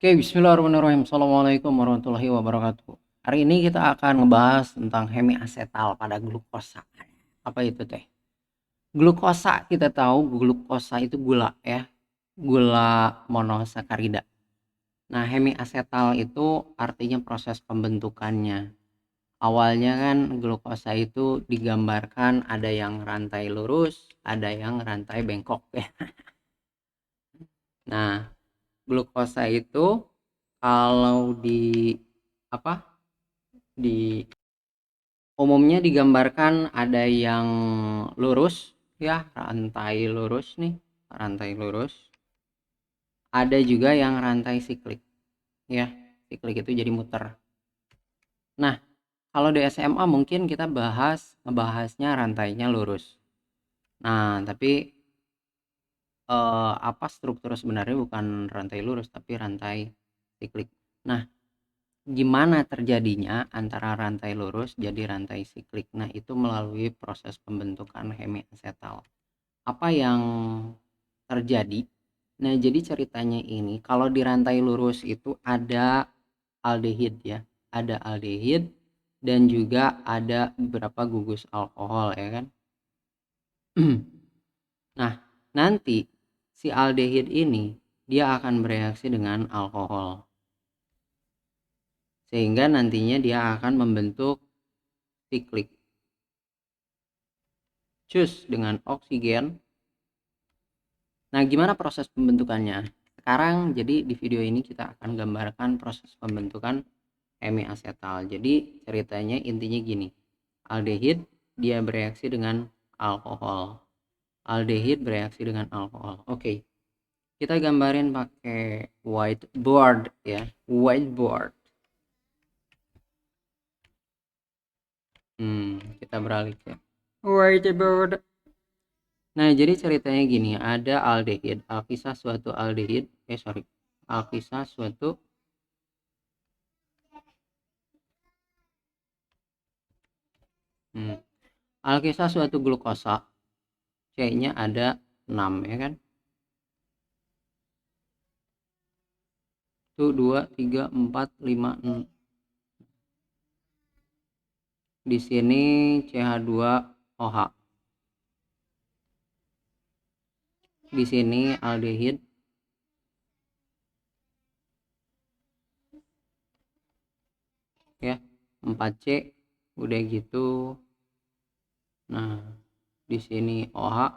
Oke, bismillahirrahmanirrahim. Assalamualaikum warahmatullahi wabarakatuh. Hari ini kita akan ngebahas tentang hemiasetal pada glukosa. Apa itu teh? Glukosa, kita tahu glukosa itu gula ya. Gula monosakarida. Nah, hemiasetal itu artinya proses pembentukannya. Awalnya kan glukosa itu digambarkan ada yang rantai lurus, ada yang rantai bengkok ya. Nah, glukosa itu kalau di apa? Di umumnya digambarkan ada yang lurus ya, rantai lurus. Ada juga yang rantai siklik ya. Siklik itu jadi muter. Nah, kalau di SMA mungkin kita ngebahasnya rantainya lurus. Nah, tapi apa struktur sebenarnya bukan rantai lurus tapi rantai siklik. Nah, gimana terjadinya antara rantai lurus jadi rantai siklik? Nah, itu melalui proses pembentukan hemiasetal. Apa yang terjadi? Nah, jadi ceritanya ini kalau di rantai lurus itu ada aldehid ya. Ada aldehid dan juga ada beberapa gugus alkohol ya kan. Nah, nanti si aldehid ini dia akan bereaksi dengan alkohol. Sehingga nantinya dia akan membentuk siklik. Cus dengan oksigen. Nah, gimana proses pembentukannya? Sekarang jadi di video ini kita akan gambarkan proses pembentukan hemiasetal. Jadi ceritanya intinya gini. Aldehid dia bereaksi dengan alkohol. Aldehid bereaksi dengan alkohol. Oke. Kita gambarin pakai whiteboard ya. Whiteboard. Kita beralih ke whiteboard. Nah, jadi ceritanya gini, ada aldehid, alkisah suatu aldehid, alkisah suatu alkisah suatu glukosa, C-nya ada 6 ya kan? 1 2 3 4 5 6. Di sini CH2OH. Di sini aldehid. Ya, 4C udah gitu. Nah, di sini OH.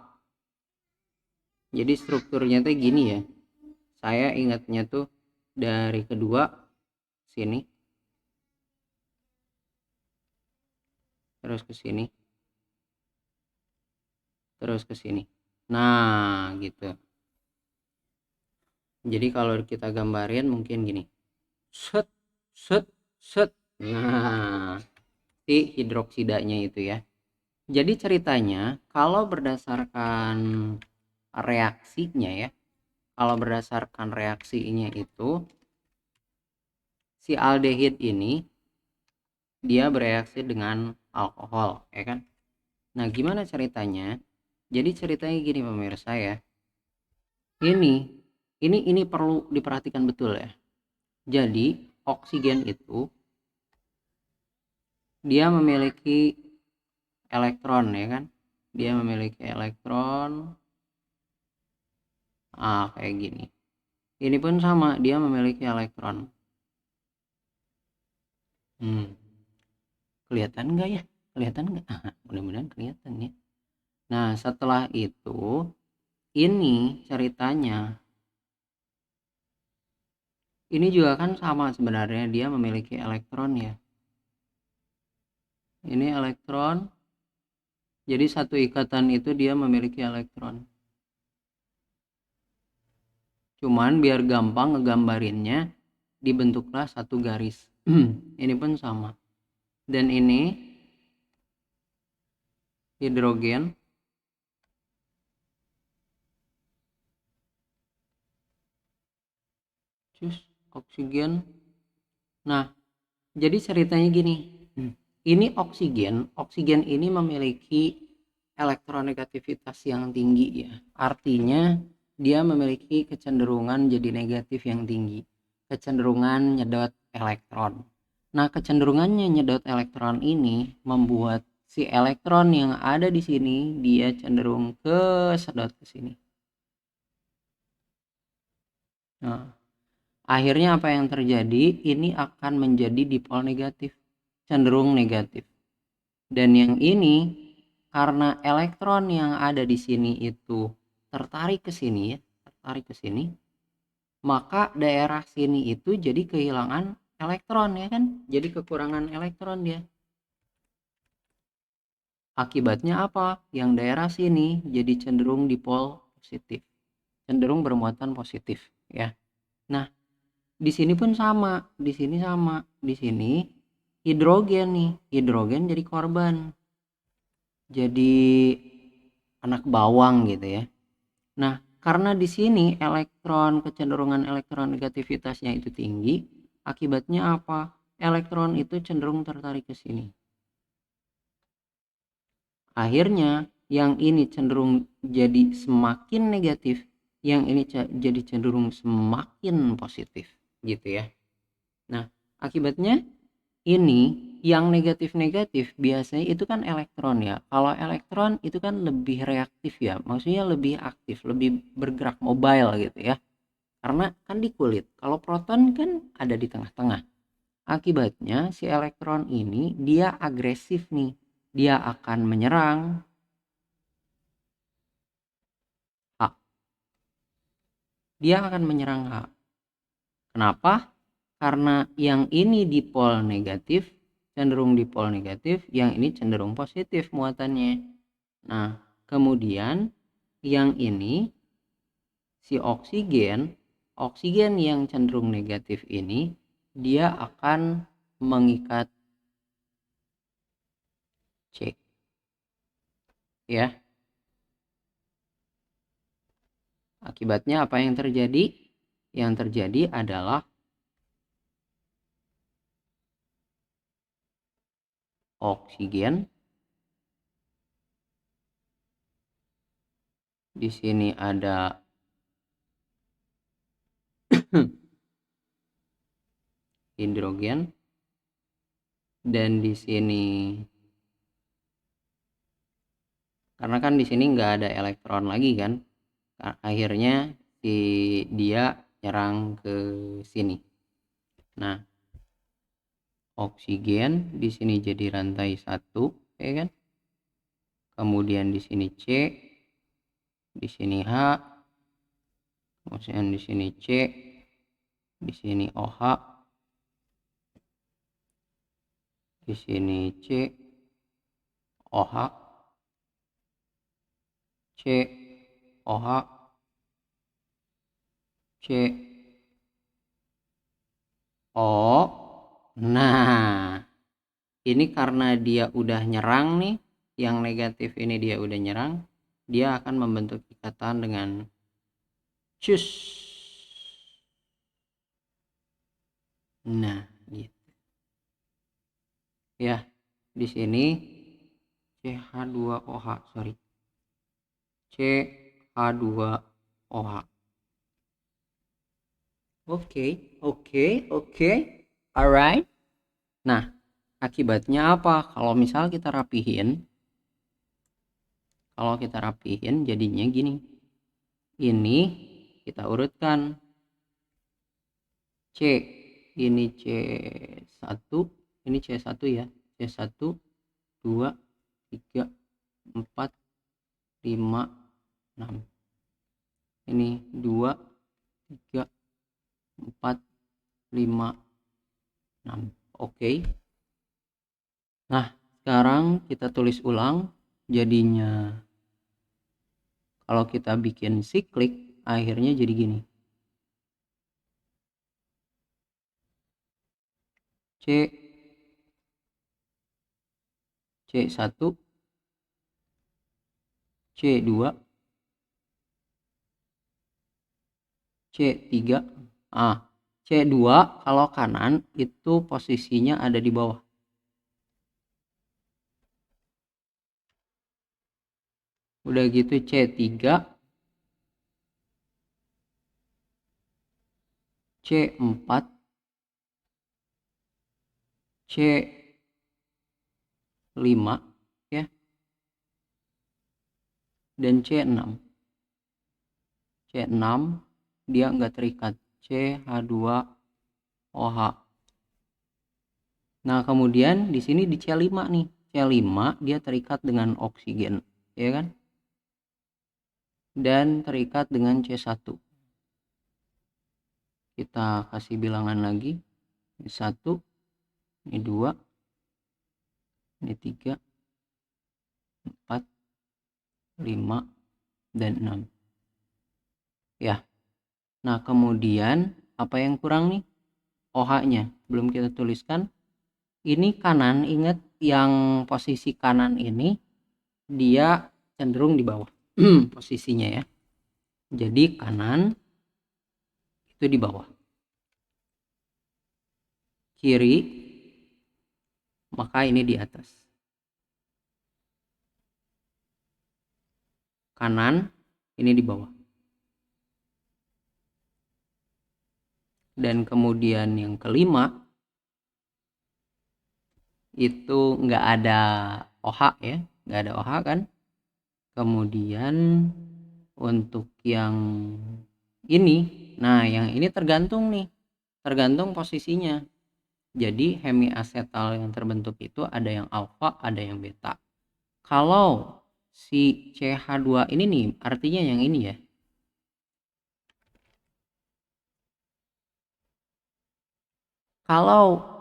Jadi strukturnya tuh gini ya. Saya ingatnya tuh dari kedua sini terus ke sini terus ke sini. Nah, gitu. Jadi kalau kita gambarin mungkin gini. Set set set. Nah, si hidroksidanya itu ya. Jadi ceritanya kalau berdasarkan reaksinya ya, kalau berdasarkan reaksinya itu si aldehid ini dia bereaksi dengan alkohol ya kan. Nah, gimana ceritanya? Jadi ceritanya gini pemirsa ya. Ini perlu diperhatikan betul ya. Jadi oksigen itu dia memiliki elektron ya kan. Dia memiliki elektron kayak gini. Ini pun sama, dia memiliki elektron. Kelihatan nggak ya? Kelihatan nggak? Mudah-mudahan kelihatan ya. Nah, setelah itu ini ceritanya ini juga kan sama sebenarnya, dia memiliki elektron ya. Ini elektron, jadi satu ikatan itu dia memiliki elektron. Cuman biar gampang ngegambarinnya dibentuklah satu garis. Ini pun sama. Dan ini hidrogen, oksigen. Nah, jadi ceritanya gini. Ini oksigen ini memiliki elektronegativitas yang tinggi ya. Artinya dia memiliki kecenderungan jadi negatif yang tinggi. kecenderungan nyedot elektron. Nah, kecenderungannya nyedot elektron ini membuat si elektron yang ada di sini dia cenderung kesedot ke sini. Nah, akhirnya apa yang terjadi? Ini akan menjadi dipol negatif, cenderung negatif. Dan yang ini karena elektron yang ada di sini itu tertarik ke sini ya, tertarik ke sini, maka daerah sini itu jadi kehilangan elektron ya kan? Jadi kekurangan elektron dia. Akibatnya apa? Yang daerah sini jadi cenderung dipol positif, cenderung bermuatan positif ya. Nah, di sini pun sama, di sini sama, di sini hidrogen nih, hidrogen jadi korban, jadi anak bawang gitu ya. Nah, karena di sini kecenderungan elektron negativitasnya itu tinggi, akibatnya apa? Elektron itu cenderung tertarik ke sini. Akhirnya yang ini cenderung jadi semakin negatif, yang ini jadi cenderung semakin positif gitu ya. Nah, akibatnya ini yang negatif-negatif biasanya itu kan elektron ya. Kalau elektron itu kan lebih reaktif ya, maksudnya lebih aktif, lebih bergerak mobile gitu ya. Karena kan di kulit. Kalau proton kan ada di tengah-tengah. Akibatnya si elektron ini dia agresif nih. Dia akan menyerang H. Dia akan menyerang H. Kenapa? Karena yang ini dipol negatif, cenderung dipol negatif, yang ini cenderung positif muatannya. Nah, kemudian yang ini si oksigen yang cenderung negatif ini dia akan mengikat C ya. Akibatnya apa yang terjadi? Yang terjadi adalah oksigen di sini ada hidrogen dan di sini karena kan di sini nggak ada elektron lagi kan, akhirnya si dia nyerang ke sini. Nah, oksigen di sini jadi rantai satu ya kan, kemudian di sini C, di sini H, kemudian di sini C, di sini OH, di sini C, OH, C, OH, C, O. Nah, ini karena dia udah nyerang nih, yang negatif ini dia udah nyerang, dia akan membentuk ikatan dengan cus. Nah, gitu ya. Di sini CH2OH, sorry, CH2OH. Oke, alright. Nah, akibatnya apa? Kalau misal kita rapihin, jadinya gini. Ini kita urutkan. C, ini C1, ini C1 ya. C1, 2, 3, 4, 5, 6. Ini 2, 3, 4, 5, 6. Oke. Nah, sekarang kita tulis ulang. Jadinya kalau kita bikin siklik, akhirnya jadi gini. C1, C2, C3. C2 kalau kanan itu posisinya ada di bawah. Udah gitu C3 C4, C5 ya, dan C6. C6 dia nggak terikat, CH2OH. Nah, kemudian di sini di C5 nih. C5 dia terikat dengan oksigen, ya kan? Dan terikat dengan C1. Kita kasih bilangan lagi. Ini 1, ini 2, ini 3, 4, 5, dan 6. Ya. Nah, kemudian apa yang kurang nih? OH-nya belum kita tuliskan. Ini kanan, ingat yang posisi kanan ini dia cenderung di bawah posisinya ya. Jadi kanan itu di bawah, kiri maka ini di atas. Kanan ini di bawah. Dan kemudian yang kelima itu nggak ada OH ya, nggak ada OH kan. Kemudian untuk yang ini, nah yang ini tergantung nih, tergantung posisinya. Jadi hemiasetal yang terbentuk itu ada yang alfa, ada yang beta. Kalau si CH2 ini nih, artinya yang ini ya. Kalau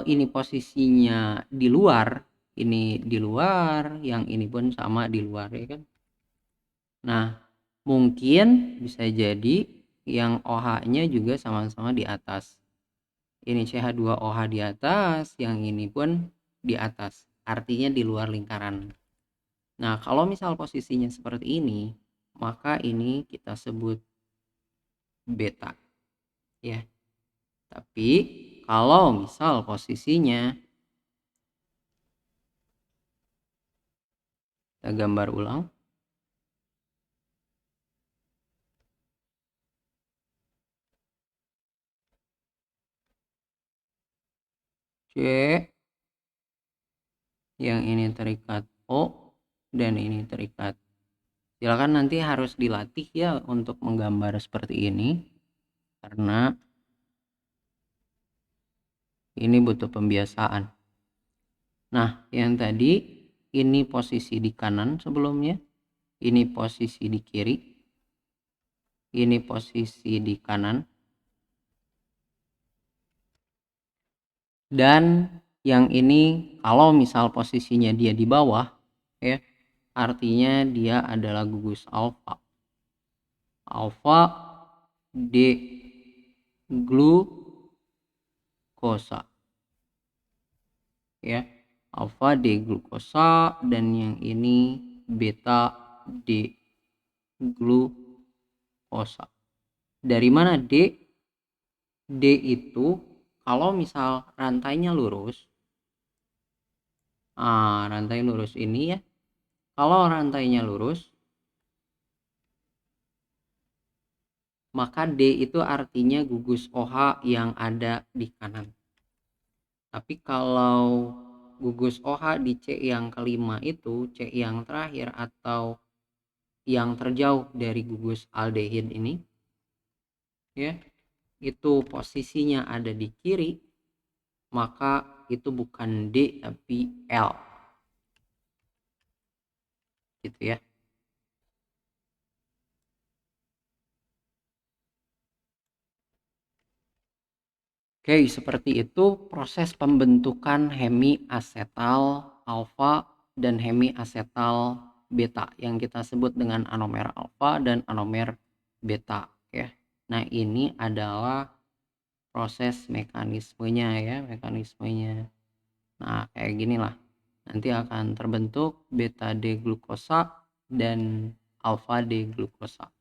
ini posisinya di luar, ini di luar, yang ini pun sama di luar ya kan. Nah, mungkin bisa jadi yang OH-nya juga sama-sama di atas. Ini CH2OH di atas, yang ini pun di atas. Artinya di luar lingkaran. Nah, kalau misal posisinya seperti ini, maka ini kita sebut beta. Ya. Tapi kalau misal posisinya, kita gambar ulang. C, yang ini terikat O, dan ini terikat. Silakan nanti harus dilatih ya untuk menggambar seperti ini, karena ini butuh pembiasaan. Nah, yang tadi ini posisi di kanan sebelumnya, ini posisi di kiri, ini posisi di kanan, dan yang ini kalau misal posisinya dia di bawah ya, artinya dia adalah gugus alfa. Alfa D glukosa ya, alfa D glukosa, dan yang ini beta D glukosa. Dari mana D? D itu kalau misal rantainya lurus, rantai lurus ini ya, kalau rantainya lurus maka D itu artinya gugus OH yang ada di kanan. Tapi kalau gugus OH di C yang kelima itu, C yang terakhir atau yang terjauh dari gugus aldehid ini ya, itu posisinya ada di kiri, maka itu bukan D tapi L gitu ya. Oke, seperti itu proses pembentukan hemiasetal alfa dan hemiasetal beta yang kita sebut dengan anomer alfa dan anomer beta ya. Nah, ini adalah proses mekanismenya ya, mekanismenya. Nah, kayak gini lah. Nanti akan terbentuk beta D glukosa dan alfa D glukosa.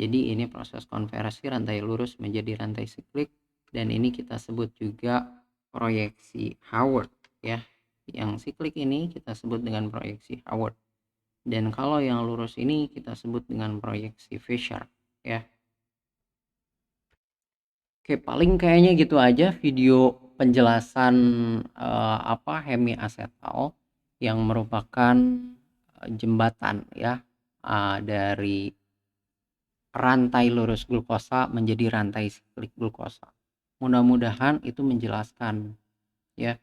Jadi ini proses konversi rantai lurus menjadi rantai siklik, dan ini kita sebut juga proyeksi Hayward ya. Yang siklik ini kita sebut dengan proyeksi Hayward. Dan kalau yang lurus ini kita sebut dengan proyeksi Fisher ya. Oke, paling kayaknya gitu aja video penjelasan hemiacetal yang merupakan jembatan ya, dari rantai lurus glukosa menjadi rantai siklik glukosa. Mudah-mudahan itu menjelaskan ya.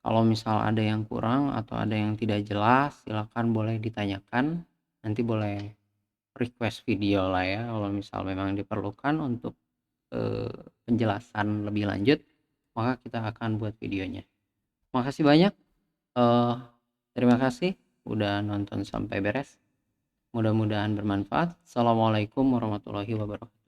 Kalau misal ada yang kurang atau ada yang tidak jelas, silakan boleh ditanyakan. Nanti boleh request video lah ya kalau misal memang diperlukan untuk penjelasan lebih lanjut, maka kita akan buat videonya. Makasih banyak. Terima kasih udah nonton sampai beres. Mudah-mudahan bermanfaat. Assalamualaikum warahmatullahi wabarakatuh.